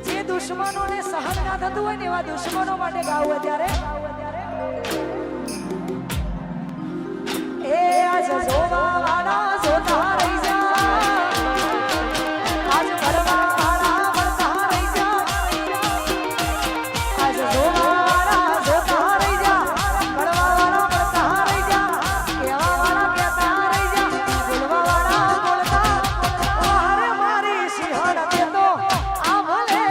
જે દુશ્મનોને સહન ના થતું હોય ને એવા દુશ્મનો માટે ગાવું અત્યારે એ આજ જોવા વાળા જોતા રહી જા આજ ભરવા વાળા ભરતા રહી જા આજ જોવા વાળા જોતા રહી જા ભરવા વાળા ભરતા રહી જા કેવા વાળા કહેતા રહી જા બોલવા વાળા બોલતા મારે મારી સિંહણ દેતો આ ભલે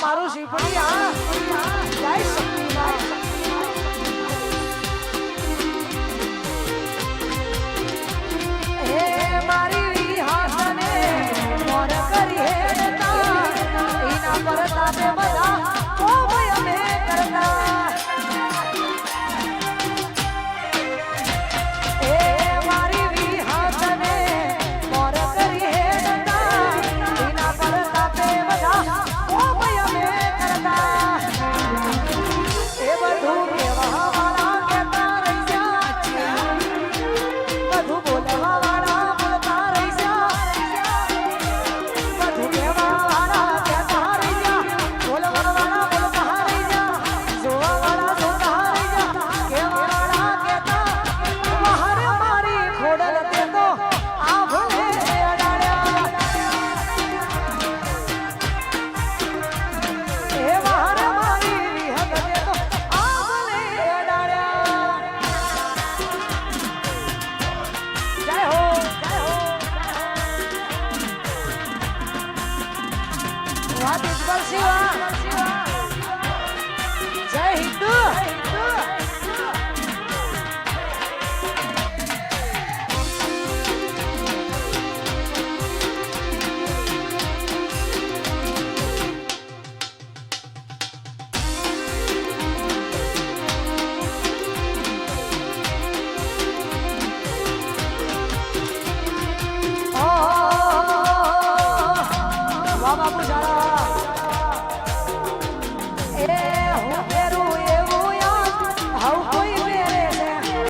મારું શીપડી આ જય શક્તિમાં હે મારી વિહાસને મોર કરી હેડતા એના પરતા તે બધા કોમ અમે કરતા હે મારી વિહાસને મોર કરી હેડતા એના પરતા તે બધા What is Barsiwa?